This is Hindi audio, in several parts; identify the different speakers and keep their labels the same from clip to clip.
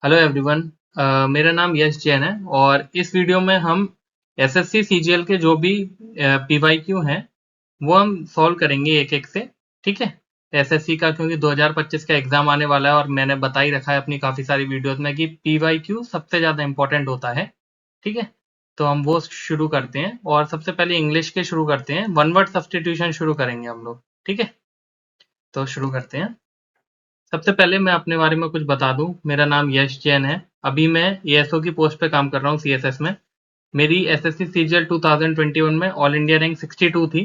Speaker 1: Hello everyone. मेरा नाम यश जैन है और इस वीडियो में हम एसएससी सीजीएल के जो भी पीवाईक्यू हैं वो हम सॉल्व करेंगे एक एक से। ठीक है। एसएससी का क्योंकि 2025 का एग्जाम आने वाला है और मैंने बता ही रखा है अपनी काफ़ी सारी वीडियोस में कि पीवाईक्यू सबसे ज़्यादा इंपॉर्टेंट होता है। ठीक है। तो हम वो शुरू करते हैं और सबसे पहले इंग्लिश के शुरू करते हैं। वन वर्ड सब्स्टिट्यूशन शुरू करेंगे हम लोग। ठीक है। तो शुरू करते हैं। सबसे पहले मैं अपने बारे में कुछ बता दूं। मेरा नाम यश जैन है। अभी मैं एएसओ की पोस्ट पे काम कर रहा हूँ सीएसएस में। मेरी एसएससी सीजीएल 2021 में ऑल इंडिया रैंक 62 थी।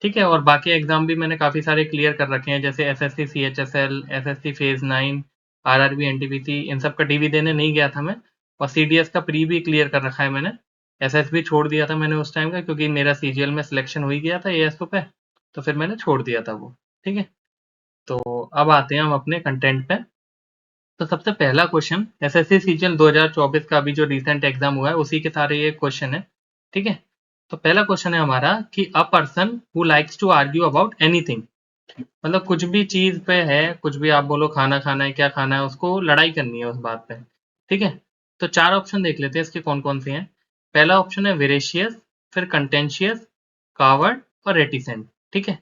Speaker 1: ठीक है। और बाकी एग्जाम भी मैंने काफ़ी सारे क्लियर कर रखे हैं, जैसे SSC CHSL, SSC phase 9, RRB, NTPC. इन सब का टीवी देने नहीं गया था मैं। और सीडीएस का प्री भी क्लियर कर रखा है मैंने। एसएसबी छोड़ दिया था मैंने उस टाइम का, क्योंकि मेरा सीजीएल में सिलेक्शन हो ही गया था एएसओ पे। तो फिर मैंने छोड़ दिया था वो। ठीक है। तो अब आते हैं हम अपने कंटेंट पे। तो सबसे पहला क्वेश्चन एसएससी सीजीएल 2024 का अभी जो रिसेंट एग्जाम हुआ है उसी के सारे ये क्वेश्चन है। ठीक है। तो पहला क्वेश्चन है हमारा कि a person who likes to argue about anything. मतलब कुछ भी चीज पे है, कुछ भी आप बोलो, खाना खाना है, क्या खाना है, उसको लड़ाई करनी है उस बात पे। ठीक है। तो चार ऑप्शन देख लेते हैं इसके कौन कौन से हैं। पहला ऑप्शन है वेरेशियस, फिर कंटेंशियस, कावर्ड और रेटिसेंट। ठीक है।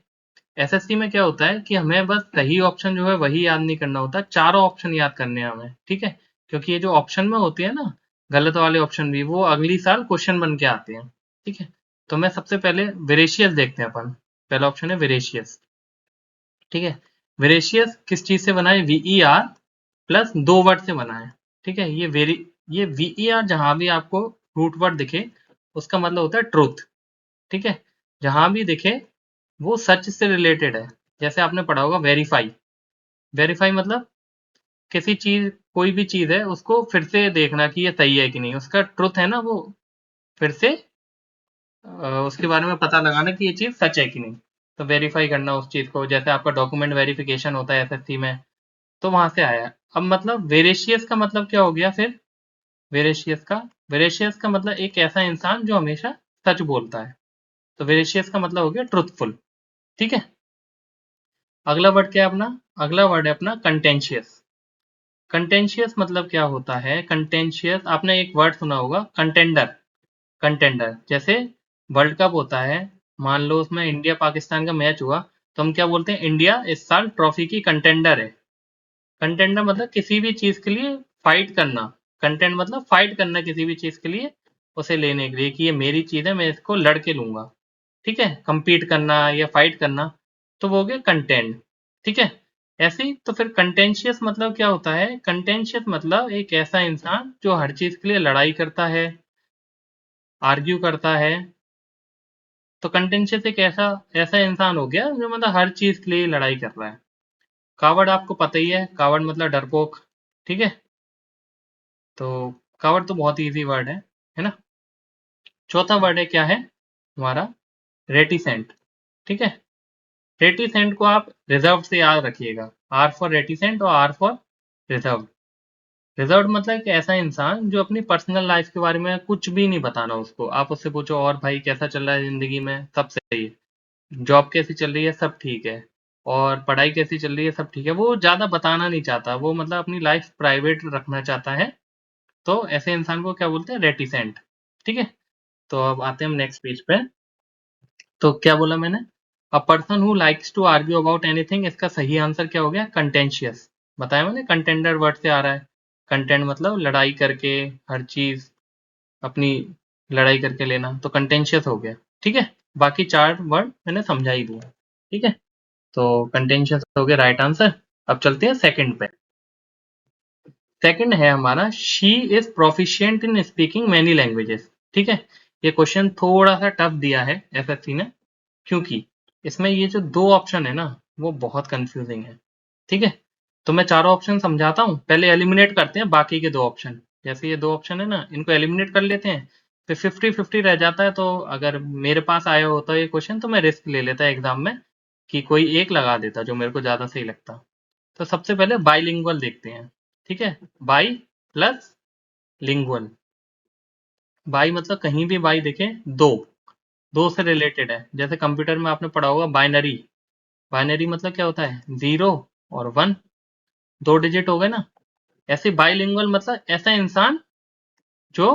Speaker 1: एसएससी में क्या होता है कि हमें बस सही ऑप्शन जो है वही याद नहीं करना होता, चारों ऑप्शन याद करने हैं हमें। ठीक है। क्योंकि ये जो ऑप्शन में होती है ना, गलत वाले ऑप्शन भी, वो अगली साल क्वेश्चन बन के आते हैं। ठीक है। तो मैं सबसे पहले वेरेशियस देखते हैं अपन। पहला ऑप्शन है वेरेशियस। ठीक है। वेरेशियस किस चीज से बना है? वीई आर प्लस दो वर्ड से बना है। ठीक है। ये वीई आर जहां भी आपको रूट वर्ड दिखे उसका मतलब होता है ट्रूथ। ठीक है। जहां भी दिखे वो सच से रिलेटेड है। जैसे आपने पढ़ा होगा वेरीफाई। वेरीफाई मतलब किसी चीज, कोई भी चीज है उसको फिर से देखना कि ये सही है कि नहीं, उसका ट्रुथ है ना वो, फिर से उसके बारे में पता लगाना कि ये चीज सच है कि नहीं। तो वेरीफाई करना उस चीज को, जैसे आपका डॉक्यूमेंट वेरिफिकेशन होता है एसएससी में, तो वहां से आया है। अब मतलब वेरेशियस का मतलब क्या हो गया फिर? वेरेशियस का मतलब एक ऐसा इंसान जो हमेशा सच बोलता है। तो वेरेशियस का मतलब हो गया ट्रुथफुल। ठीक है। अगला वर्ड क्या है अपना? अगला वर्ड है अपना कंटेंशियस। कंटेंशियस मतलब क्या होता है? कंटेंशियस, आपने एक वर्ड सुना होगा कंटेंडर। कंटेंडर जैसे वर्ल्ड कप होता है, मान लो उसमें इंडिया पाकिस्तान का मैच हुआ, तो हम क्या बोलते हैं? इंडिया इस साल ट्रॉफी की कंटेंडर है। कंटेंडर मतलब किसी भी चीज के लिए फाइट करना। कंटेंट मतलब फाइट करना किसी भी चीज के लिए, उसे लेने के लिए कि ये मेरी चीज है, मैं इसको लड़के लूंगा। ठीक है। compete करना या फाइट करना, तो वो हो गया कंटेंट। ठीक है। ऐसे ही तो फिर कंटेंशियस मतलब क्या होता है? कंटेंशियस मतलब एक ऐसा इंसान जो हर चीज के लिए लड़ाई करता है, आर्ग्यू करता है। तो कंटेंशियस एक ऐसा ऐसा इंसान हो गया जो मतलब हर चीज के लिए लड़ाई कर रहा है। कावर्ड आपको पता ही है, कावर्ड मतलब डरपोक। ठीक है। तो कावर्ड तो बहुत इजी वर्ड है ना। चौथा वर्ड है क्या है हमारा? रेटिसेंट। ठीक है। रेटिसेंट को आप रिजर्व से याद रखिएगा। आर फॉर रेटिसेंट और आर फॉर रिजर्व। रिजर्व मतलब एक ऐसा इंसान जो अपनी पर्सनल लाइफ के बारे में कुछ भी नहीं बताना उसको। आप उससे पूछो और भाई कैसा चल रहा है जिंदगी में, सब सही है, जॉब कैसी चल रही है, सब ठीक है, और पढ़ाई कैसी चल रही है, सब ठीक है, वो ज्यादा बताना नहीं चाहता, वो मतलब अपनी लाइफ प्राइवेट रखना चाहता है। तो ऐसे इंसान को क्या बोलते हैं? रेटिसेंट। ठीक है। तो अब आते हैं हम नेक्स्ट पेज पे। तो क्या बोला मैंने? A person who likes to argue about anything, इसका सही आंसर क्या हो गया? कंटेंशियस। बताया मैंने, कंटेंडर वर्ड से आ रहा है। कंटेंट मतलब लड़ाई करके, हर चीज अपनी लड़ाई करके लेना, तो कंटेंशियस हो गया। ठीक है। बाकी चार वर्ड मैंने समझा ही दिया। ठीक है। तो कंटेंशियस हो गया राइट आंसर। अब चलते हैं सेकंड पे। सेकंड है हमारा she is proficient in speaking many languages. ठीक है। ये क्वेश्चन थोड़ा सा टफ दिया है एसएससी ने, क्योंकि इसमें ये जो दो ऑप्शन है ना, वो बहुत कंफ्यूजिंग है। ठीक है। तो मैं चारों ऑप्शन समझाता हूँ, पहले एलिमिनेट करते हैं बाकी के दो ऑप्शन। जैसे ये दो ऑप्शन है ना, इनको एलिमिनेट कर लेते हैं, फिर 50-50 रह जाता है। तो अगर मेरे पास आया होता ये क्वेश्चन तो मैं रिस्क ले लेता एग्जाम में कि कोई एक लगा देता जो मेरे को ज्यादा सही लगता। तो सबसे पहले बाईलिंगुअल देखते हैं। ठीक है। By plus lingual. बाई मतलब कहीं भी बाई देखे, दो, दो से रिलेटेड है। जैसे कंप्यूटर में आपने पढ़ा होगा बाइनरी। बाइनरी मतलब क्या होता है? जीरो और वन, दो डिजिट हो गए ना। ऐसे बाइलिंगुअल मतलब ऐसा इंसान जो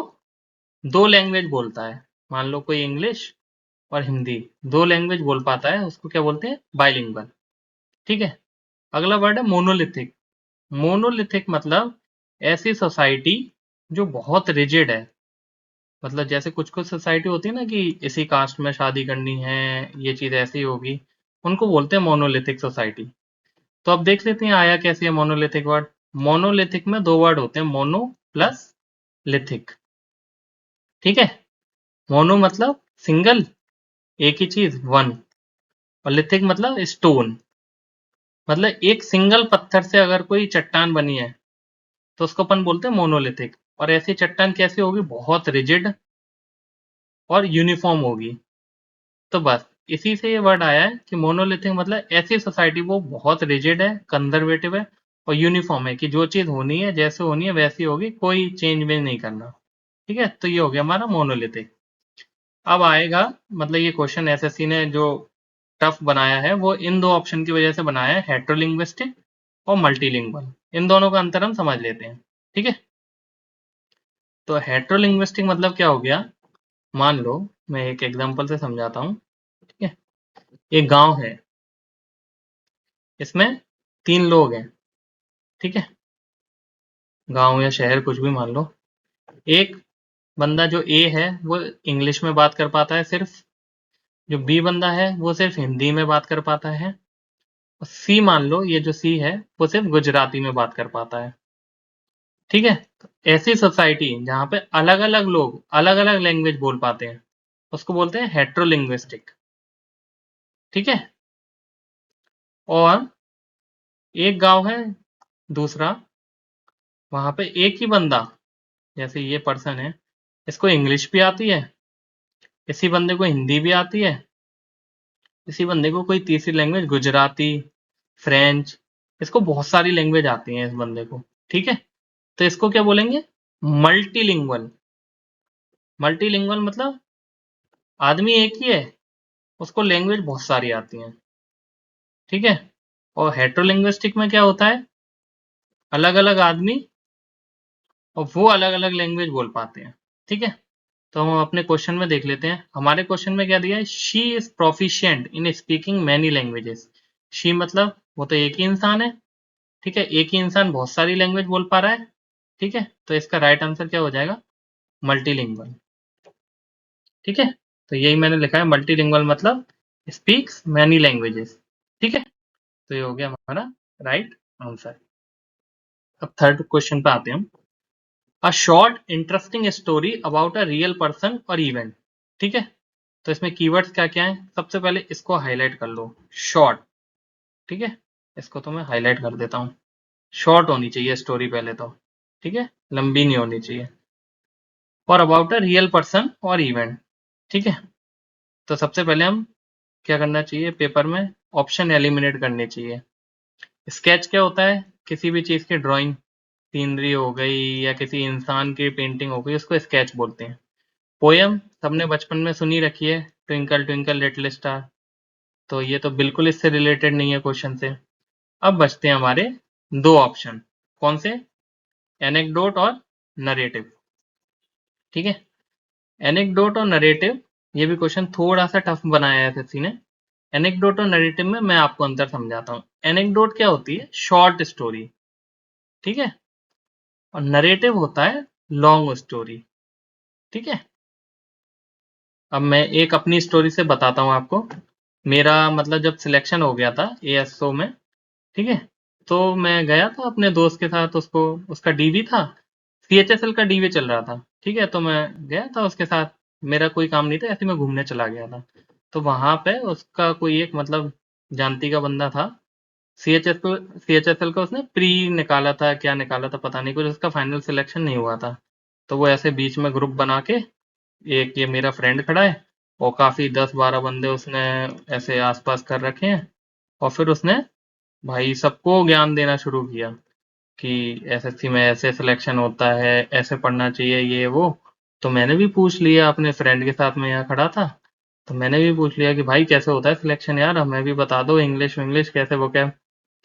Speaker 1: दो लैंग्वेज बोलता है, मान लो कोई इंग्लिश और हिंदी दो लैंग्वेज बोल पाता है, उसको क्या बोलते हैं, बाइलिंगुअल। ठीक है। अगला वर्ड है मोनोलिथिक। मोनोलिथिक मतलब ऐसी सोसाइटी जो बहुत रिजिड है, मतलब जैसे कुछ कुछ सोसाइटी होती है ना कि इसी कास्ट में शादी करनी है, ये चीज ऐसी होगी, उनको बोलते हैं मोनोलिथिक सोसाइटी। तो अब देख लेते हैं आया कैसे है मोनोलिथिक वर्ड। मोनोलिथिक में दो वर्ड होते हैं, मोनो प्लस लिथिक। ठीक है। मोनो मतलब सिंगल, एक ही चीज, वन। और लिथिक मतलब स्टोन, मतलब एक सिंगल पत्थर से अगर कोई चट्टान बनी है तो उसको अपन बोलते हैं मोनोलिथिक। और ऐसी चट्टान कैसी होगी, बहुत रिजिड और यूनिफॉर्म होगी। तो बस इसी से ये वर्ड आया है कि मोनोलिथिक मतलब ऐसी सोसाइटी वो बहुत रिजिड है, कंजर्वेटिव है और यूनिफॉर्म है, कि जो चीज होनी है जैसे होनी है वैसी होगी, कोई चेंज वेंज नहीं करना। ठीक है, तो ये हो गया हमारा मोनोलिथिक। अब आएगा, मतलब ये क्वेश्चन एसएससी ने जो टफ बनाया है वो इन दो ऑप्शन की वजह से बनाया है, हेट्रोलिंग्विस्टिक और मल्टीलिंगुअल। इन दोनों का अंतर हम समझ लेते हैं। ठीक है। तो हेट्रोलिंग्विस्टिक मतलब क्या हो गया, मान लो मैं एक एग्जांपल से समझाता हूँ। ठीक है। एक गांव है, इसमें तीन लोग हैं। ठीक है। गांव या शहर कुछ भी मान लो। एक बंदा जो ए है वो इंग्लिश में बात कर पाता है सिर्फ, जो बी बंदा है वो सिर्फ हिंदी में बात कर पाता है, और सी मान लो ये जो सी है वो सिर्फ गुजराती में बात कर पाता है। ठीक है। तो ऐसी सोसाइटी जहां पे अलग अलग लोग अलग अलग लैंग्वेज बोल पाते हैं उसको बोलते हैं हेट्रोलिंग्विस्टिक। ठीक है। और एक गांव है दूसरा, वहां पे एक ही बंदा, जैसे ये पर्सन है, इसको इंग्लिश भी आती है, इसी बंदे को हिंदी भी आती है, इसी बंदे को कोई तीसरी लैंग्वेज गुजराती, फ्रेंच, इसको बहुत सारी लैंग्वेज आती हैं इस बंदे को। ठीक है। तो इसको क्या बोलेंगे, मल्टीलिंगुअल। मल्टीलिंगुअल मतलब आदमी एक ही है, उसको लैंग्वेज बहुत सारी आती हैं। ठीक है। और हेट्रोलिंग्विस्टिक में क्या होता है, अलग अलग आदमी और वो अलग अलग लैंग्वेज बोल पाते हैं। ठीक है। तो हम अपने क्वेश्चन में देख लेते हैं, हमारे क्वेश्चन में क्या दिया है, she is proficient in speaking many languages. She मतलब वो तो एक ही इंसान है। ठीक है, एक ही इंसान बहुत सारी लैंग्वेज बोल पा रहा है। ठीक है, तो इसका राइट आंसर क्या हो जाएगा, मल्टीलिंगुअल। ठीक है। तो यही मैंने लिखा है, मल्टीलिंगुअल मतलब स्पीक्स मैनी लैंग्वेजेस। ठीक है। तो ये हो गया हमारा राइट आंसर। अब थर्ड क्वेश्चन पे आते हैं हम। A short interesting story about a real person और इवेंट। ठीक है। तो इसमें कीवर्ड्स क्या क्या है, सबसे पहले इसको हाईलाइट कर लो, शॉर्ट। ठीक है। इसको तो मैं हाईलाइट कर देता हूँ। शॉर्ट होनी चाहिए स्टोरी पहले तो। ठीक है, लंबी नहीं होनी चाहिए। और अबाउट अ रियल पर्सन और इवेंट। ठीक है। तो सबसे पहले हम क्या करना चाहिए, पेपर में ऑप्शन एलिमिनेट करने चाहिए। स्केच क्या होता है, किसी भी चीज की ड्राइंग, सीनरी हो गई या किसी इंसान की पेंटिंग हो गई, उसको स्केच बोलते हैं। पोयम सबने बचपन में सुनी रखी है, ट्विंकल ट्विंकल लिटिल स्टार। तो ये तो बिल्कुल इससे रिलेटेड नहीं है क्वेश्चन से। अब बचते हैं हमारे दो ऑप्शन, कौन से, एनेक्डोट और नरेटिव। ठीक है। एनेक्डोट और नरेटिव, ये भी क्वेश्चन थोड़ा सा टफ बनाया है एसएससी ने। एनेक्डोट और नरेटिव में मैं आपको अंतर समझाता हूँ। एनेक्डोट क्या होती है, शॉर्ट स्टोरी। ठीक है। और नरेटिव होता है लॉन्ग स्टोरी। ठीक है। अब मैं एक अपनी स्टोरी से बताता हूँ आपको। मेरा मतलब जब सिलेक्शन हो गया था एएसओ में, ठीक है, तो मैं गया था अपने दोस्त के साथ, उसको उसका डीवी था, सीएचएसएल का डीवी चल रहा था। ठीक है, तो मैं गया था उसके साथ, मेरा कोई काम नहीं था, ऐसे मैं घूमने चला गया था। तो वहां पे उसका कोई एक मतलब जानती का बंदा था, सीएचएसएल का उसने प्री निकाला था, क्या निकाला था पता नहीं, कुछ उसका फाइनल सिलेक्शन नहीं हुआ था। तो वो ऐसे बीच में ग्रुप बना के, एक ये मेरा फ्रेंड खड़ा है और काफी 10-12 बंदे उसने ऐसे आसपास कर रखे हैं, और फिर उसने भाई सबको ज्ञान देना शुरू किया कि एसएससी में ऐसे सिलेक्शन होता है, ऐसे पढ़ना चाहिए, ये वो। तो मैंने भी पूछ लिया, अपने फ्रेंड के साथ में यहाँ खड़ा था, तो मैंने भी पूछ लिया कि भाई कैसे होता है सिलेक्शन यार, हमें भी बता दो, इंग्लिश इंग्लिश कैसे वो क्या।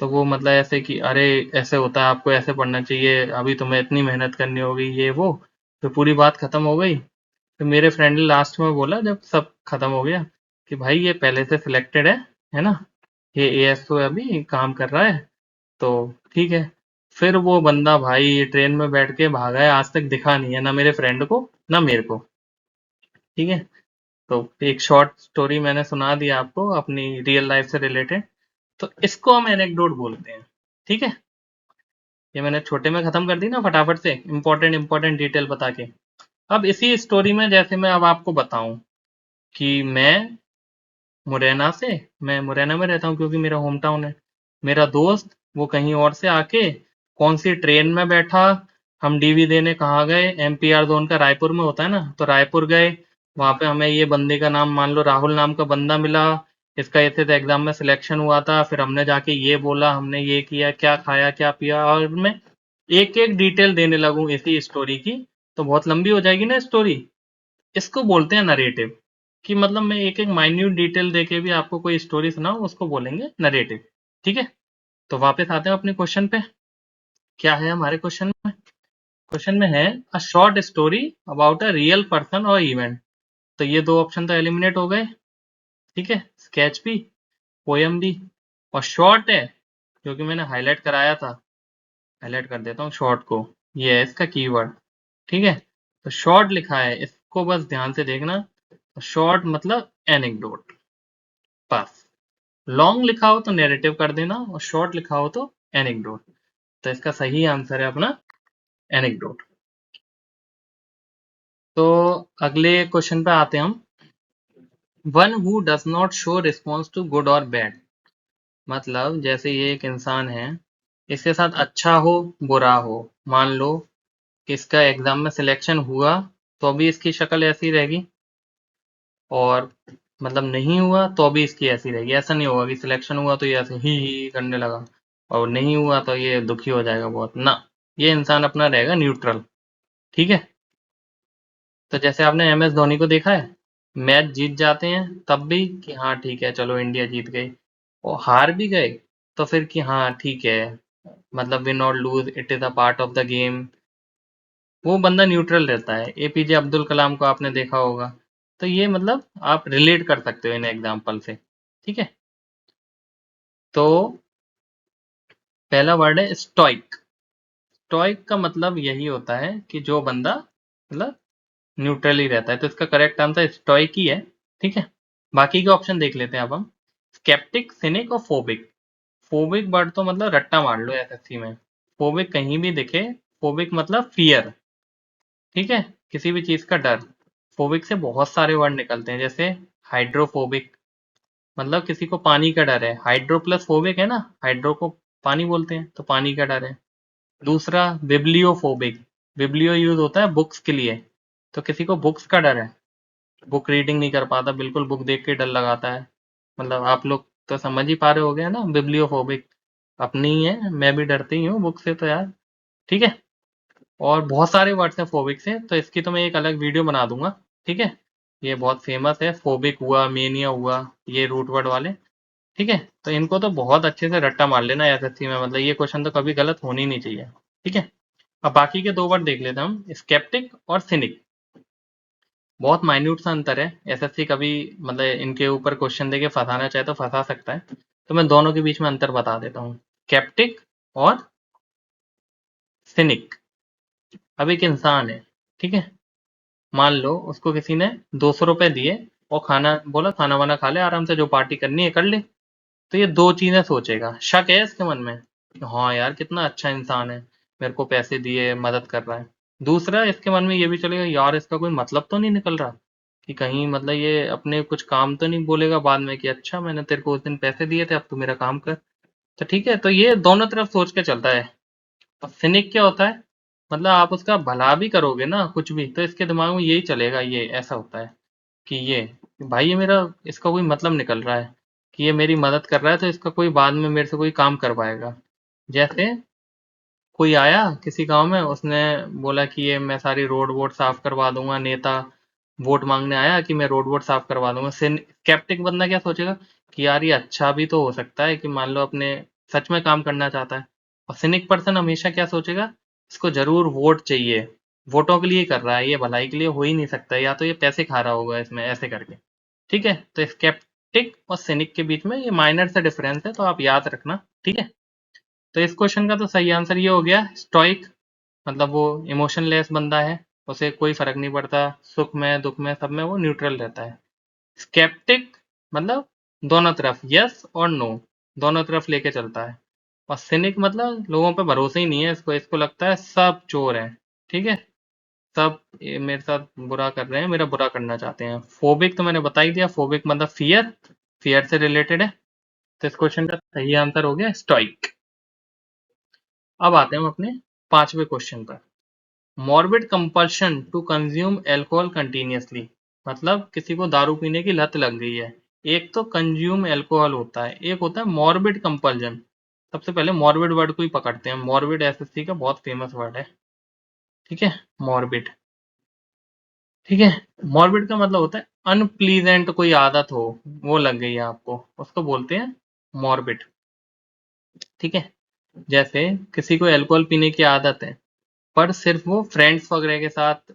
Speaker 1: तो वो मतलब ऐसे कि अरे ऐसे होता है, आपको ऐसे पढ़ना चाहिए, अभी तुम्हें इतनी मेहनत करनी होगी, ये वो। फिर पूरी बात खत्म हो गई। फिर मेरे फ्रेंड ने लास्ट में बोला जब सब खत्म हो गया कि भाई ये पहले से सिलेक्टेड है ना, ये एएसओ अभी काम कर रहा है, तो ठीक है। फिर वो बंदा भाई ट्रेन में बैठ के भागा है, आज तक दिखा नहीं है ना मेरे फ्रेंड को ना मेरे को। ठीक है। तो एक शॉर्ट स्टोरी मैंने सुना दी आपको अपनी रियल लाइफ से रिलेटेड। तो इसको हम एनेक्डोट बोलते हैं। ठीक है। ये मैंने छोटे में खत्म कर दी ना फटाफट से, इंपॉर्टेंट इंपॉर्टेंट डिटेल बता के। अब इसी स्टोरी में जैसे मैं अब आपको बताऊं कि मुरैना से मैं मुरैना में रहता हूँ क्योंकि मेरा होम टाउन है। मेरा दोस्त वो कहीं और से आके कौन सी ट्रेन में बैठा, हम डीवी देने कहाँ गए, एमपीआर जोन का रायपुर में होता है ना, तो रायपुर गए। वहां पे हमें ये बंदे का नाम मान लो राहुल नाम का बंदा मिला। इसका ऐसे तो एग्जाम में सिलेक्शन हुआ था, फिर हमने जाके ये बोला, हमने ये किया, क्या खाया क्या पिया, और मैं एक एक डिटेल देने लगूं इसी स्टोरी की तो बहुत लंबी हो जाएगी ना स्टोरी। इसको बोलते हैं नरेटिव। कि मतलब मैं एक एक माइन्यूट डिटेल देके भी आपको कोई स्टोरी सुनाऊं उसको बोलेंगे नरेटिव। ठीक है। तो वापस आते हैं अपने क्वेश्चन पे। क्या है हमारे क्वेश्चन में? क्वेश्चन में है a short story about a real person और इवेंट। तो ये दो ऑप्शन तो एलिमिनेट हो गए। ठीक है। स्केच भी, पोयम भी, और शॉर्ट है क्योंकि मैंने हाईलाइट कराया था। हाईलाइट कर देता हूँ शॉर्ट को। ये है इसका कीवर्ड। ठीक है। तो शॉर्ट लिखा है, इसको बस ध्यान से देखना। शॉर्ट मतलब एनेक्डोट, बस। लॉन्ग लिखा हो तो नैरेटिव कर देना, और शॉर्ट लिखा हो तो एनेक्डोट। तो इसका सही आंसर है अपना एनेक्डोट। तो अगले क्वेश्चन पे आते हैं हम। One who does not show response to good और बैड। मतलब जैसे ये एक इंसान है, इसके साथ अच्छा हो बुरा हो, मान लो कि इसका एग्जाम में सिलेक्शन हुआ तो भी इसकी शक्ल ऐसी रहेगी, और मतलब नहीं हुआ तो भी इसकी ऐसी रहेगी। ऐसा नहीं होगा कि सिलेक्शन हुआ तो ये ऐसे ही करने लगा, और नहीं हुआ तो ये दुखी हो जाएगा बहुत ना। ये इंसान अपना रहेगा न्यूट्रल। ठीक है। तो जैसे आपने एम एस धोनी को देखा है, मैच जीत जाते हैं तब भी कि हाँ ठीक है चलो इंडिया जीत गई, और हार भी गए तो फिर कि हाँ ठीक है, मतलब विन और lose it is a part of the game. वो बंदा न्यूट्रल रहता है। एपीजे अब्दुल कलाम को आपने देखा होगा। तो ये मतलब आप रिलेट कर सकते हो इन एग्जाम्पल से। ठीक है। तो पहला वर्ड है स्टोइक। स्टोइक का मतलब यही होता है कि जो बंदा मतलब न्यूट्रल ही रहता है, तो इसका करेक्ट आंसर स्टोइक ही है। ठीक है। बाकी के ऑप्शन देख लेते हैं अब हम। स्केप्टिक, सिनिक और फोबिक। फोबिक वर्ड तो मतलब रट्टा मार लो एसएससी में। फोबिक कहीं भी दिखे, फोबिक मतलब फियर। ठीक है। किसी भी चीज का डर। फोबिक से बहुत सारे वर्ड निकलते हैं, जैसे हाइड्रोफोबिक, मतलब किसी को पानी का डर है। हाइड्रो प्लस फोबिक है ना, हाइड्रो को पानी बोलते हैं तो पानी का डर है। दूसरा बिब्लियोफोबिक। बिब्लियो यूज होता है बुक्स के लिए, तो किसी को बुक्स का डर है, बुक रीडिंग नहीं कर पाता, बिल्कुल बुक देख के डर लगाता है। मतलब आप लोग तो समझ ही पा रहे हो गए ना बिब्लियोफोबिक। अपनी ही है, मैं भी डरती ही हूँ बुक से तो यार। ठीक है। और बहुत सारे वर्ड्स हैं फोबिक से, तो इसकी तो मैं एक अलग वीडियो बना दूंगा। ठीक है। ये बहुत फेमस है, फोबिक हुआ, मेनिया हुआ, ये रूट वर्ड वाले। ठीक है। तो इनको तो बहुत अच्छे से रट्टा मार लेना एसएससी में, मतलब ये क्वेश्चन तो कभी गलत होनी नहीं चाहिए। ठीक है। अब बाकी के दो वर्ड देख लेते हैं हम, स्केप्टिक और सिनिक। बहुत माइन्यूट सा अंतर है। एसएससी कभी मतलब इनके ऊपर क्वेश्चन देके फंसाना चाहे तो फंसा सकता है, तो मैं दोनों के बीच में अंतर बता देता हूँ। स्केप्टिक और सिनिक। अब एक इंसान है, ठीक है, मान लो उसको किसी ने 200 रुपए दिए और खाना बोला, खाना वाना खा ले आराम से, जो पार्टी करनी है कर ले। तो ये दो चीजें सोचेगा, शक है इसके मन में कि हाँ यार कितना अच्छा इंसान है, मेरे को पैसे दिए, मदद कर रहा है। दूसरा इसके मन में ये भी चलेगा यार इसका कोई मतलब तो नहीं निकल रहा, कि कहीं मतलब ये अपने कुछ काम तो नहीं बोलेगा बाद में कि अच्छा मैंने तेरे को उस दिन पैसे दिए थे अब तू मेरा काम कर। तो ठीक है, तो ये दोनों तरफ सोच के चलता है। और सिनिक क्या होता है, मतलब आप उसका भला भी करोगे ना कुछ भी तो इसके दिमाग में यही चलेगा, ये ऐसा होता है कि ये भाई ये मेरा इसका कोई मतलब निकल रहा है, कि ये मेरी मदद कर रहा है तो इसका कोई बाद में मेरे से कोई काम करवाएगा। जैसे कोई आया किसी गांव में, उसने बोला कि ये मैं सारी रोड वोड साफ करवा दूंगा, नेता वोट मांगने आया कि मैं रोड वोड साफ करवा दूंगा। स्केप्टिक बंदा क्या सोचेगा कि यार ये अच्छा भी तो हो सकता है, कि मान लो अपने सच में काम करना चाहता है। और सिनिक पर्सन हमेशा क्या सोचेगा, इसको जरूर वोट चाहिए, वोटों के लिए कर रहा है, ये भलाई के लिए हो ही नहीं सकता, या तो ये पैसे खा रहा होगा इसमें, ऐसे करके। ठीक है, तो स्केप्टिक और सिनिक के बीच में ये माइनर सा डिफरेंस है, तो आप याद रखना। ठीक है, तो इस क्वेश्चन का तो सही आंसर ये हो गया, स्टोइक। मतलब वो इमोशनलेस बंदा है, उसे कोई फर्क नहीं पड़ता, सुख में दुख में सब में वो न्यूट्रल रहता है। स्केप्टिक मतलब दोनों तरफ यस और नो, दोनों तरफ लेके चलता है। और सिनिक मतलब लोगों पे भरोसा ही नहीं है इसको, इसको लगता है सब चोर हैं। ठीक है, सब ये मेरे साथ बुरा कर रहे हैं, मेरा बुरा करना चाहते हैं। फोबिक तो मैंने बता ही दिया, फोबिक मतलब फियर, फियर से रिलेटेड है। तो इस क्वेश्चन का सही आंसर हो गया स्टोइक। अब आते हैं हम अपने पांचवें क्वेश्चन पर। Morbid compulsion to consume alcohol continuously, मतलब किसी को दारू पीने की लत लग गई है। एक तो कंज्यूम एल्कोहल होता है, एक होता है मॉर्बिड कंपल्जन। सबसे पहले मॉर्बिड वर्ड को ही पकड़ते हैं, मॉर्बिड एसएससी का बहुत फेमस वर्ड है। ठीक है, मॉर्बिड। ठीक है, मॉर्बिड का मतलब होता है अनप्लीजेंट, कोई आदत हो वो लग गई है आपको, उसको बोलते हैं मॉर्बिड। ठीक है, जैसे किसी को अल्कोहल पीने की आदत है, पर सिर्फ वो फ्रेंड्स वगैरह के साथ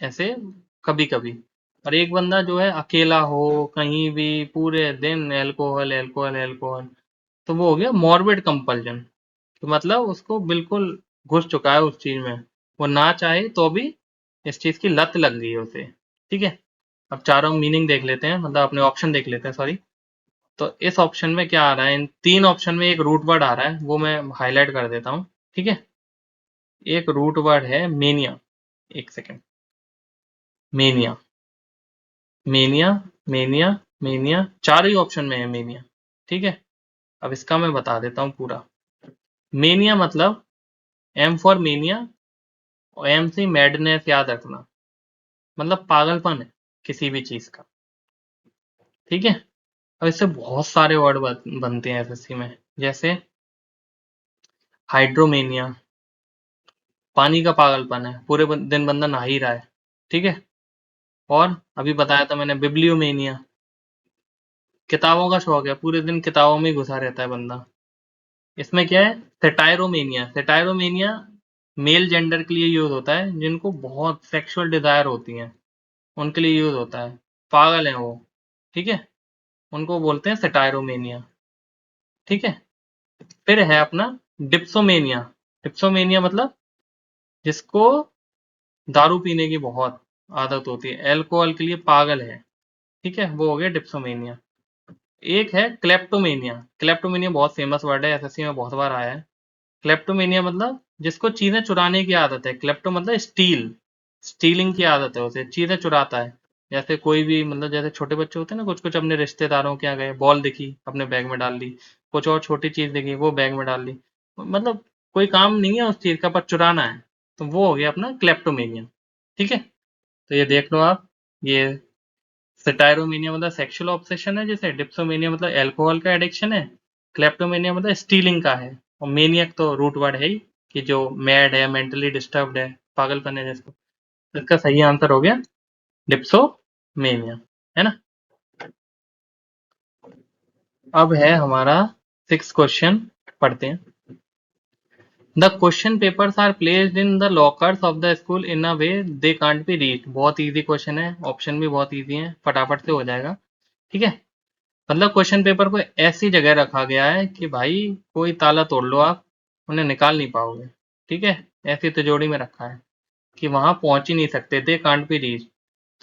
Speaker 1: ऐसे कभी कभी। और एक बंदा जो है अकेला हो कहीं भी, पूरे दिन अल्कोहल अल्कोहल अल्कोहल, तो वो हो गया मॉर्बिड कंपल्जन। तो मतलब उसको बिल्कुल घुस चुका है उस चीज में, वो ना चाहे तो भी इस चीज की लत लग गई है उसे। ठीक है, अब चारों मीनिंग देख लेते हैं, मतलब अपने ऑप्शन देख लेते हैं, सॉरी। तो इस ऑप्शन में क्या आ रहा है, इन तीन ऑप्शन में एक रूट वर्ड आ रहा है, वो मैं हाईलाइट कर देता हूँ। ठीक है, एक रूट वर्ड है मेनिया, एक second, mania, mania, mania, mania, चार ही ऑप्शन में है मेनिया। ठीक है, अब इसका मैं बता देता हूँ पूरा। मेनिया मतलब एम फॉर मेनिया, और एम से मैडनेस याद रखना, मतलब पागलपन है किसी भी चीज का। ठीक है, अब इससे बहुत सारे वर्ड बनते हैं एसएससी में, जैसे हाइड्रोमेनिया, पानी का पागलपन है, पूरे दिन बंदा नहा ही रहा है। ठीक है, और अभी बताया था मैंने बिब्लियोमेनिया, किताबों का शौक है, पूरे दिन किताबों में ही घुसा रहता है बंदा। इसमें क्या है, सेटायरोमेनिया, सेटायरोमेनिया मेल जेंडर के लिए यूज होता है, जिनको बहुत सेक्सुअल डिजायर होती हैं उनके लिए यूज होता है, पागल हैं वो। ठीक है, उनको बोलते हैं सेटायरोमेनिया। ठीक है, फिर है अपना डिप्सोमेनिया, डिप्सोमेनिया मतलब जिसको दारू पीने की बहुत आदत होती है, अल्कोहल के लिए पागल है। ठीक है, वो हो गया डिप्सोमेनिया। एक है क्लेप्टोमेनिया, क्लेप्टोमेनिया बहुत फेमस वर्ड है, एसएससी में बहुत बार आया है। क्लेप्टोमेनिया मतलब जिसको चीजें चुराने की आदत है, क्लेप्टो मतलब स्टील, स्टीलिंग की आदत है उसे, चीजें चुराता है। जैसे कोई भी, मतलब जैसे छोटे बच्चे होते हैं ना, कुछ कुछ अपने रिश्तेदारों के यहाँ गए, बॉल दिखी अपने बैग में डाल ली, कुछ और छोटी चीज दिखी वो बैग में डाल ली, मतलब कोई काम नहीं है उस चीज का पर चुराना है, तो वो हो गया अपना क्लेप्टोमेनिया। ठीक है, तो ये देख लो आप, ये सेटायरोमेनिया मतलब सेक्सुअल ऑब्सेशन है, जैसे डिप्सोमेनिया मतलब अल्कोहल का एडिक्शन है, क्लेप्टोमेनिया मतलब स्टीलिंग का है, और मेनियक तो रूट वर्ड है ही, कि जो मैड है, मेंटली डिस्टर्ब्ड है, पागलपन है जिसको। तो इसका सही आंसर हो गया डिप्सोमेनिया, है ना। अब है हमारा सिक्स क्वेश्चन, पढ़ते हैं। The question papers are placed in the lockers of the school in a way they can't be reach, बहुत इजी क्वेश्चन है, ऑप्शन भी बहुत इजी है, फटाफट से हो जाएगा। ठीक है, मतलब क्वेश्चन पेपर को ऐसी जगह रखा गया है कि भाई कोई ताला तोड़ लो आप, उन्हें निकाल नहीं पाओगे। ठीक है, ऐसी तिजोरी में रखा है कि वहां पहुंच ही नहीं सकते, दे कांट बी रीच।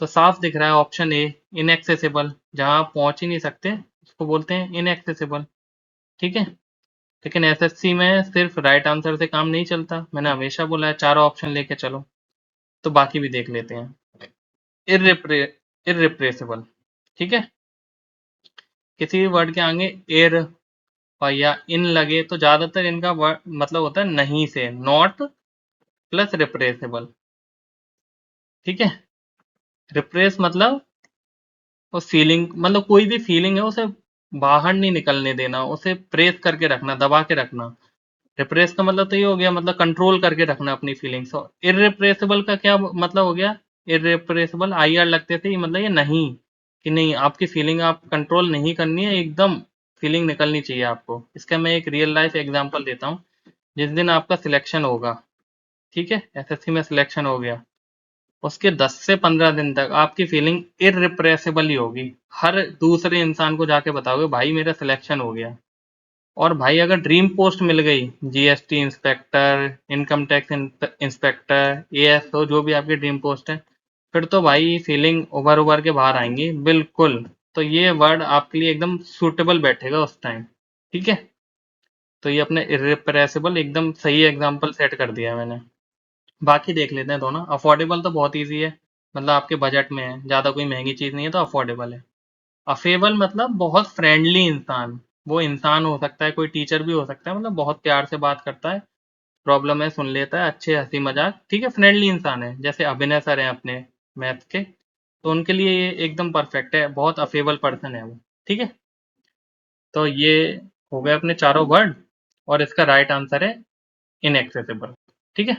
Speaker 1: तो साफ दिख रहा है ऑप्शन ए, इनएक्सेसिबल, जहां आप पहुंच ही नहीं सकते उसको बोलते हैं इनएक्सेसिबल। ठीक है, लेकिन एसएससी में सिर्फ राइट आंसर से काम नहीं चलता, मैंने हमेशा बोला है चारों ऑप्शन लेके चलो। तो बाकी भी देख लेते हैं। इर्रिप्रे इर्रिप्रेसिबल, ठीक है, किसी भी वर्ड के आगे एर और या इन लगे तो ज्यादातर इनका वर्ड मतलब होता है नहीं से, नॉट प्लस रिप्रेसेबल। ठीक है, रिप्रेस मतलब उस फीलिंग, मतलब कोई भी फीलिंग है उसे बाहर नहीं निकलने देना, उसे प्रेस करके रखना, दबा के रखना। रिप्रेस का मतलब तो ये हो गया, मतलब कंट्रोल करके रखना अपनी फीलिंग्स। और इरिप्रेसिबल का क्या मतलब हो गया, इरिप्रेसिबल आई आर लगते थे, मतलब ये नहीं, कि नहीं आपकी फीलिंग आप कंट्रोल नहीं करनी है, एकदम फीलिंग निकलनी चाहिए आपको। इसका मैं एक रियल लाइफ एग्जांपल देता हूँ। जिस दिन आपका सिलेक्शन होगा, ठीक है, एसएससी में सिलेक्शन हो गया, उसके 10 से 15 दिन तक आपकी फीलिंग इररिप्रेसिबल ही होगी। हर दूसरे इंसान को जाके बताओगे भाई मेरा सिलेक्शन हो गया। और भाई अगर ड्रीम पोस्ट मिल गई, GST inspector, income tax inspector, ASO, जो भी आपकी ड्रीम पोस्ट है, फिर तो भाई फीलिंग उभर उभर के बाहर आएंगी बिल्कुल। तो ये वर्ड आपके लिए एकदम सूटेबल बैठेगा उस टाइम, ठीक है। तो ये अपने इररिप्रेसिबल एकदम सही एग्जाम्पल सेट कर दिया मैंने। बाकी देख लेते हैं दोनों। अफोर्डेबल तो बहुत ईजी है, मतलब आपके बजट में है, ज़्यादा कोई महंगी चीज़ नहीं है, तो अफोर्डेबल है। अफेबल मतलब बहुत फ्रेंडली इंसान। वो इंसान हो सकता है, कोई टीचर भी हो सकता है, मतलब बहुत प्यार से बात करता है, प्रॉब्लम है सुन लेता है, अच्छे हंसी मजाक, ठीक है, फ्रेंडली इंसान है। जैसे अभिनय सर हैं अपने मैथ के, तो उनके लिए ये एकदम परफेक्ट है, बहुत अफेबल पर्सन है वो, ठीक है। तो ये हो गए अपने चारों वर्ड, और इसका राइट आंसर है इनएक्सेसिबल, ठीक है।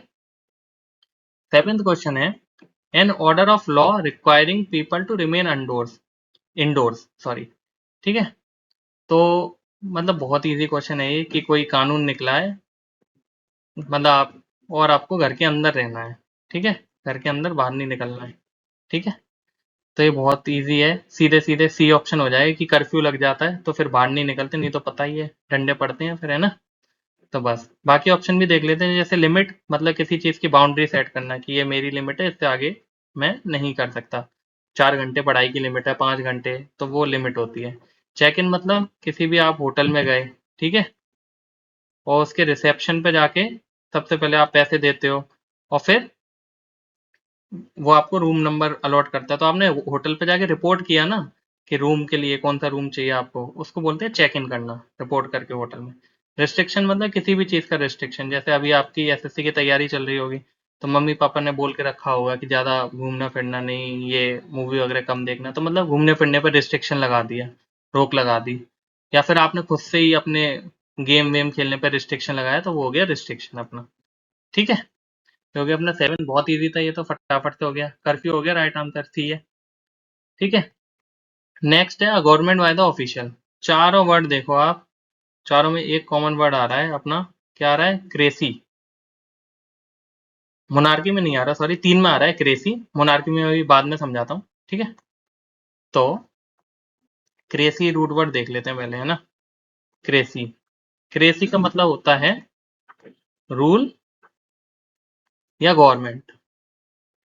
Speaker 1: सेवेंथ क्वेश्चन है, an order of law requiring people to remain indoors, indoors sorry, ठीक है। तो मतलब बहुत इजी क्वेश्चन है ये, कि कोई कानून निकला है, मतलब आप, और आपको घर के अंदर रहना है, ठीक है, घर के अंदर बाहर नहीं निकलना है, ठीक है। तो ये बहुत इजी है, सीधे सीधे सी ऑप्शन हो जाएगा कि कर्फ्यू लग जाता है तो फिर बाहर नहीं निकलते, नहीं तो पता ही है डंडे पड़ते हैं फिर, है ना। तो बस बाकी ऑप्शन भी देख लेते हैं। जैसे लिमिट मतलब किसी चीज़ की बाउंड्री सेट करना, कि ये मेरी लिमिट है, इससे आगे मैं नहीं कर सकता। 4 घंटे पढ़ाई की लिमिट है, 5 घंटे, तो वो लिमिट होती है। चेक इन मतलब किसी भी आप होटल में गए, ठीक है, और उसके रिसेप्शन पे जाके सबसे पहले आप पैसे देते हो, और फिर वो आपको रूम नंबर अलॉट करता है। तो आपने होटल पे जाके रिपोर्ट किया ना, कि रूम के लिए कौन सा रूम चाहिए आपको, उसको बोलते हैं चेक इन करना, रिपोर्ट करके होटल में। रिस्ट्रिक्शन मतलब किसी भी चीज़ का रिस्ट्रिक्शन, जैसे अभी आपकी एसएससी की तैयारी चल रही होगी, तो मम्मी पापा ने बोल के रखा होगा कि ज़्यादा घूमना फिरना नहीं, ये मूवी वगैरह कम देखना, तो मतलब घूमने फिरने पर रिस्ट्रिक्शन लगा दिया, रोक लगा दी। या फिर आपने खुद से ही अपने गेम वेम खेलने पर रिस्ट्रिक्शन लगाया, तो वो हो गया रिस्ट्रिक्शन अपना, ठीक है। तो हो गया अपना 7, बहुत इजी था ये तो, फटाफट से हो गया। कर्फ्यू हो गया, राइट आंसर सी है, ठीक है। नेक्स्ट है गवर्नमेंट बाय द ऑफिशियल। चारों वर्ड देखो आप, चारों में एक कॉमन वर्ड आ रहा है अपना, क्या आ रहा है, क्रेसी। मोनार्की में नहीं आ रहा, सॉरी, 3 में आ रहा है क्रेसी, मोनार्की में अभी बाद में समझाता हूँ, ठीक है। तो क्रेसी रूट वर्ड देख लेते हैं पहले, है ना। क्रेसी, क्रेसी का मतलब होता है रूल या गवर्नमेंट।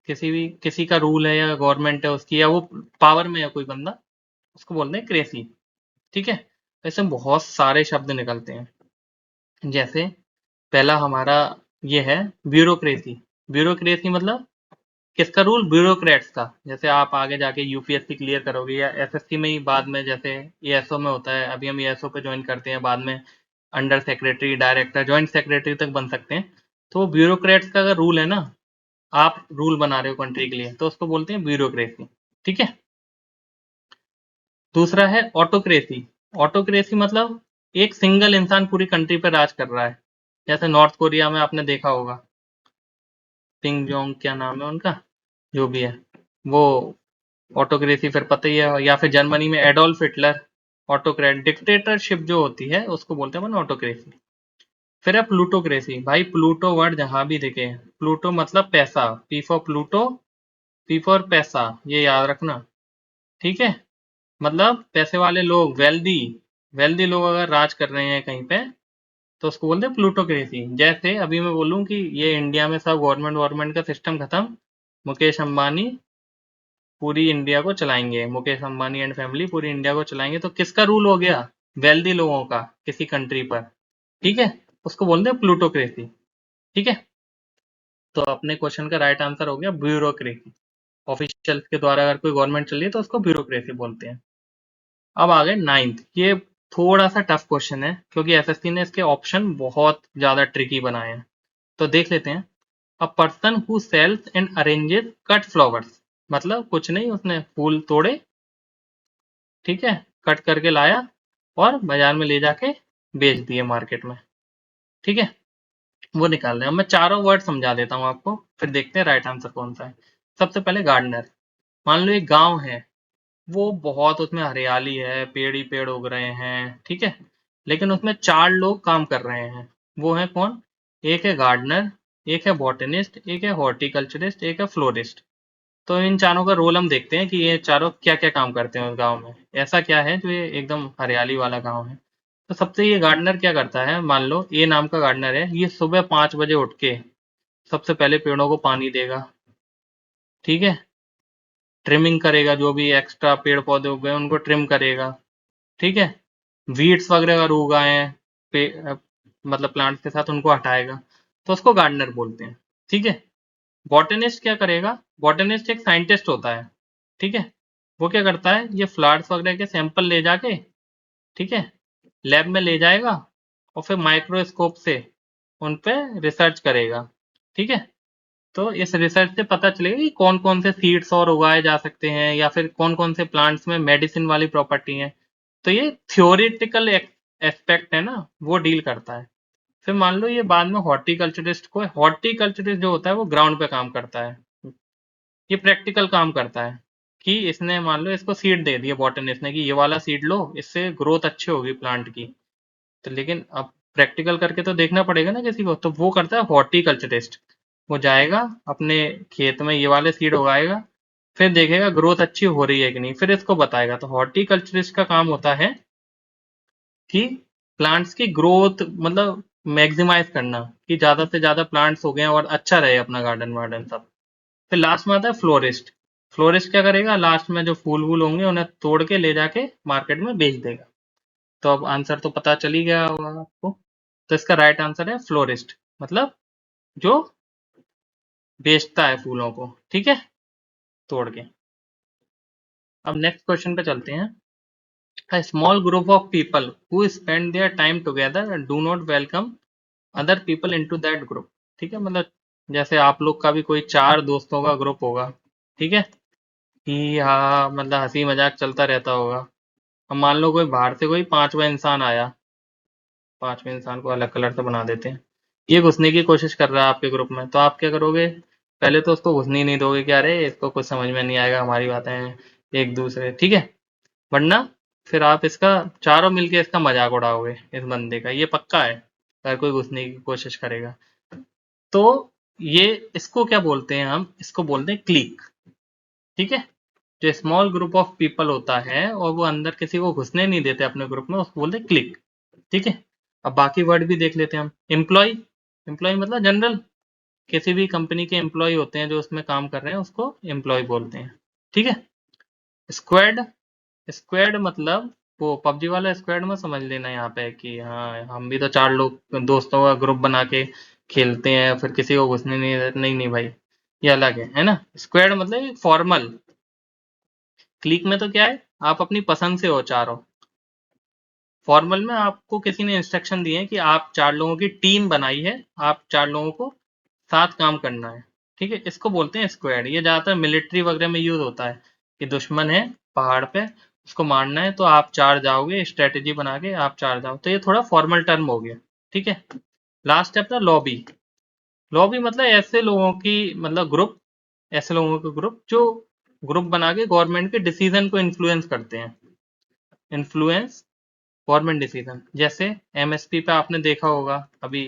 Speaker 1: किसी भी, किसी का रूल है या गवर्नमेंट है उसकी, या वो पावर में है कोई बंदा, उसको बोलते हैं क्रेसी, ठीक है। ऐसे बहुत सारे शब्द निकलते हैं। जैसे पहला हमारा ये है ब्यूरोक्रेसी। ब्यूरोक्रेसी मतलब किसका रूल, ब्यूरोक्रेट्स का। जैसे आप आगे जाके यूपीएससी क्लियर करोगे, या एसएससी में ही बाद में, जैसे एएसओ में होता है, अभी हम एएसओ पे ज्वाइन करते हैं, बाद में under secretary, director, joint secretary तक बन सकते हैं। तो ब्यूरोक्रेट्स का अगर रूल है ना, आप रूल बना रहे हो कंट्री के लिए, तो उसको बोलते हैं ब्यूरोक्रेसी, ठीक है। दूसरा है ऑटोक्रेसी। ऑटोक्रेसी मतलब एक सिंगल इंसान पूरी कंट्री पर राज कर रहा है। जैसे नॉर्थ कोरिया में आपने देखा होगा, किंग जोंग, क्या नाम है उनका, जो भी है वो, ऑटोक्रेसी फिर पता ही है। या फिर जर्मनी में एडोल्फ हिटलर, ऑटोक्रेट, डिक्टेटरशिप जो होती है उसको बोलते हैं अपन ऑटोक्रेसी। फिर है प्लूटोक्रेसी। भाई प्लूटो वर्ड जहां भी दिखे, प्लूटो मतलब पैसा, P for Pluto, P for पैसा, ये याद रखना, ठीक है। मतलब पैसे वाले लोग, वेल्दी, वेल्दी लोग अगर राज कर रहे हैं कहीं पे, तो उसको बोलते हैं प्लूटोक्रेसी। जैसे अभी मैं बोलूँ कि ये इंडिया में सब गवर्नमेंट गवर्नमेंट का सिस्टम खत्म, मुकेश अंबानी पूरी इंडिया को चलाएंगे, मुकेश अंबानी एंड फैमिली पूरी इंडिया को चलाएंगे, तो किसका रूल हो गया, वेल्दी लोगों का किसी कंट्री पर, ठीक है। उसको बोलते हैं प्लूटोक्रेसी, ठीक है। तो अपने क्वेश्चन का राइट आंसर हो गया ब्यूरोक्रेसी। ऑफिशियल के द्वारा अगर कोई गवर्नमेंट चल रही है तो उसको ब्यूरोक्रेसी बोलते हैं। अब आ गए नाइन्थ। ये थोड़ा सा टफ क्वेश्चन है, क्योंकि एसएससी ने इसके ऑप्शन बहुत ज्यादा ट्रिकी बनाए हैं। तो देख लेते हैं। A person who sells and arranges cut flowers, मतलब कुछ नहीं, उसने फूल तोड़े, ठीक है, कट करके लाया और बाजार में ले जाके बेच दिए मार्केट में, ठीक है। वो निकाल रहे हैं। अब मैं चारों वर्ड समझा देता हूँ आपको, फिर देखते हैं राइट आंसर कौन सा है। सबसे पहले गार्डनर। मान लो एक गांव है, वो बहुत उसमें हरियाली है, पेड़ ही पेड़ उग रहे हैं, ठीक है, लेकिन उसमें 4 लोग काम कर रहे हैं। वो है कौन? एक है गार्डनर, एक है बॉटनिस्ट, एक है हॉर्टिकल्चरिस्ट, एक है फ्लोरिस्ट। तो इन चारों का रोल हम देखते हैं कि ये चारों क्या क्या काम करते हैं उस गांव में। ऐसा क्या है जो ये एकदम हरियाली वाला गांव है। तो सबसे ये गार्डनर क्या करता है, मान लो ए नाम का गार्डनर है, ये सुबह 5 बजे उठ के सबसे पहले पेड़ों को पानी देगा, ठीक है, ट्रिमिंग करेगा, जो भी एक्स्ट्रा पेड़ पौधे उग गए उनको ट्रिम करेगा, ठीक है, वीड्स वगैरह अगर उगाए हैं मतलब प्लांट्स के साथ उनको हटाएगा, तो उसको गार्डनर बोलते हैं, ठीक है। बॉटनिस्ट क्या करेगा? बॉटनिस्ट एक साइंटिस्ट होता है, ठीक है, वो क्या करता है, ये फ्लावर्स वगैरह के सैंपल ले जाके, ठीक है, लैब में ले जाएगा और फिर माइक्रोस्कोप से उन पे रिसर्च करेगा, ठीक है। तो इस रिसर्च से पता चलेगा कि कौन कौन से सीड्स और उगाए जा सकते हैं, या फिर कौन कौन से प्लांट्स में मेडिसिन वाली प्रॉपर्टी है। तो ये थियोरिटिकल एस्पेक्ट है ना, वो डील करता है। फिर मान लो ये बाद में हॉर्टिकल्चरिस्ट जो होता है वो ग्राउंड पे काम करता है, ये प्रैक्टिकल काम करता है, कि इसने मान लो इसको सीड दे दिया बॉटनिस्ट ने कि ये वाला सीड लो, इससे ग्रोथ अच्छी होगी प्लांट की। तो लेकिन अब प्रैक्टिकल करके तो देखना पड़ेगा ना किसी को, तो वो करता है हॉर्टिकल्चरिस्ट। वो जाएगा अपने खेत में, ये वाले सीड उगाएगा, फिर देखेगा ग्रोथ अच्छी हो रही है कि नहीं, फिर इसको बताएगा। तो हॉर्टिकल्चरिस्ट का काम होता है कि प्लांट्स की ग्रोथ मतलब मैक्सिमाइज करना, कि ज्यादा से ज्यादा प्लांट्स हो गए और अच्छा रहे अपना गार्डन वार्डन सब। फिर लास्ट में आता है फ्लोरिस्ट। फ्लोरिस्ट क्या करेगा, लास्ट में जो फूल वूल होंगे उन्हें तोड़ के ले जाके मार्केट में बेच देगा। तो अब आंसर तो पता चल ही गया होगा आपको। तो इसका राइट आंसर है फ्लोरिस्ट, मतलब जो बेचता है फूलों को, ठीक है, तोड़ के। अब नेक्स्ट क्वेश्चन पे चलते हैं। A small group of people who spend their time together and do not welcome other people into that group। ठीक है, मतलब जैसे आप लोग का भी कोई 4 दोस्तों का ग्रुप होगा, ठीक है, कि हाँ मतलब हंसी मजाक चलता रहता होगा। अब मान लो कोई बाहर से कोई 5वां इंसान आया, 5वें इंसान को अलग कलर से बना देते हैं, ये घुसने की कोशिश कर रहा है आपके ग्रुप में, तो आप क्या करोगे? पहले तो उसको घुसने ही नहीं दोगे कि अरे इसको कुछ समझ में नहीं आएगा हमारी बातें एक दूसरे, ठीक है, वरना फिर आप इसका चारों मिलके इसका मजाक उड़ाओगे इस बंदे का, ये पक्का है अगर कोई घुसने की कोशिश करेगा। तो ये इसको क्या बोलते हैं, हम इसको बोलते हैं क्लिक, ठीक है। जो स्मॉल ग्रुप ऑफ पीपल होता है और वो अंदर किसी को घुसने नहीं देते अपने ग्रुप में, उसको बोलते हैं क्लिक, ठीक है। अब बाकी वर्ड भी देख लेते हैं हम। एम्प्लॉय, एम्प्लॉय मतलब जनरल, किसी भी कंपनी के एम्प्लॉय होते हैं जो उसमें काम कर रहे हैं, उसको एम्प्लॉय बोलते हैं, ठीक है। स्क्वाड, स्क्वाड मतलब वो पबजी वाला स्क्वाड में समझ लेना यहाँ पे कि हाँ हम भी तो 4 लोग दोस्तों का ग्रुप बना के खेलते हैं, फिर किसी को घुसने नहीं नहीं नहीं भाई, ये अलग है ना। स्क्वाड मतलब फॉर्मल। क्लिक में तो क्या है, आप अपनी पसंद से हो चारों। फॉर्मल में आपको किसी ने इंस्ट्रक्शन दिए हैं कि आप 4 लोगों की टीम बनाई है, आप 4 लोगों को साथ काम करना है, ठीक है, इसको बोलते हैं स्क्वाड। ये ज्यादातर मिलिट्री वगैरह में यूज होता है कि दुश्मन है पहाड़ पे, उसको मारना है, तो आप 4 जाओगे, स्ट्रेटेजी बना के आप 4 जाओ, तो ये थोड़ा फॉर्मल टर्म हो गया, ठीक है। लास्ट है अपना लॉबी। लॉबी मतलब ऐसे लोगों की मतलब ग्रुप, ऐसे लोगों के ग्रुप जो ग्रुप बना के गवर्नमेंट के डिसीजन को इन्फ्लुएंस करते हैं। इन्फ्लुएंस गवर्नमेंट डिसीजन, जैसे एमएसपी पे आपने देखा होगा अभी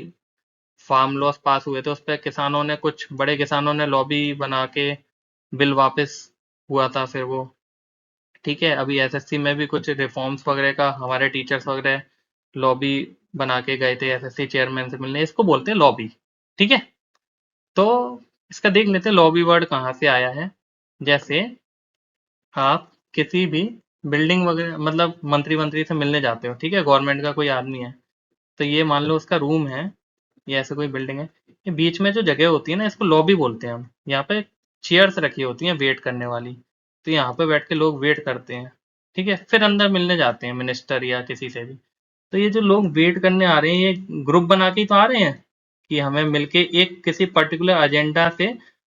Speaker 1: फार्म लॉस पास हुए थे, उस पर किसानों ने, कुछ बड़े किसानों ने लॉबी बना के बिल वापस हुआ था फिर वो, ठीक है। अभी एसएससी में भी कुछ रिफॉर्म्स वगैरह का हमारे टीचर्स वगैरह लॉबी बना के गए थे एसएससी चेयरमैन से मिलने, इसको बोलते हैं लॉबी, ठीक है। तो इसका देख लेते हैं लॉबी वर्ड कहाँ से आया है। जैसे आप किसी भी बिल्डिंग वगैरह मतलब मंत्री मंत्री से मिलने जाते हो, ठीक है, गवर्नमेंट का कोई आदमी है, तो ये मान लो उसका रूम है, ये ऐसे कोई बिल्डिंग है, ये बीच में जो जगह होती है ना, इसको लॉबी बोलते हैं हम। यहाँ पे चेयर्स रखी होती हैं वेट करने वाली, तो यहाँ पे बैठ के लोग वेट करते हैं, ठीक है, फिर अंदर मिलने जाते हैं मिनिस्टर या किसी से भी। तो ये जो लोग वेट करने आ रहे हैं, ये ग्रुप बना के ही तो आ रहे हैं कि हमें मिलके एक किसी पर्टिकुलर एजेंडा से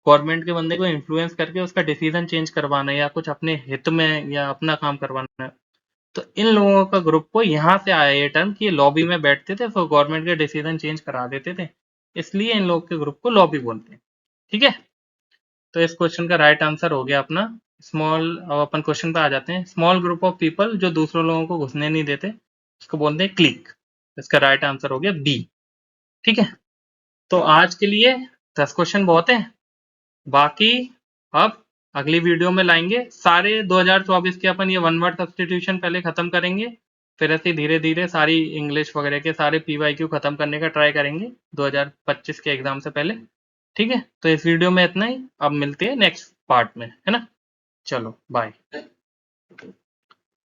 Speaker 1: गवर्नमेंट के बंदे को इन्फ्लुएंस करके उसका डिसीजन चेंज करवाना है, या कुछ अपने हित में या अपना काम करवाना है। तो इन लोगों का ग्रुप को यहाँ से आया ये टर्म कि ये लॉबी में बैठते थे, फिर गवर्नमेंट के डिसीजन चेंज करा देते थे, इसलिए इन लोग के ग्रुप को लॉबी बोलते हैं, ठीक है। तो इस क्वेश्चन का राइट आंसर हो गया अपना स्मॉल, अब अपन क्वेश्चन पे आ जाते हैं। स्मॉल ग्रुप ऑफ पीपल जो दूसरों लोगों को घुसने नहीं देते, उसको बोलते हैं क्लिक। इसका राइट आंसर हो गया बी। ठीक है, तो आज के लिए 10 क्वेश्चन बहुत है। बाकी अब अगली वीडियो में लाएंगे सारे 2024 के, अपन ये वन वर्ड सब्सटीट्यूशन पहले खत्म करेंगे, फिर ऐसे धीरे धीरे सारी इंग्लिश वगैरह के सारे पीवाईक्यू खत्म करने का ट्राई करेंगे 2025 के एग्जाम से पहले। ठीक है, तो इस वीडियो में इतना ही, अब मिलते हैं नेक्स्ट पार्ट में, है ना। चलो बाय।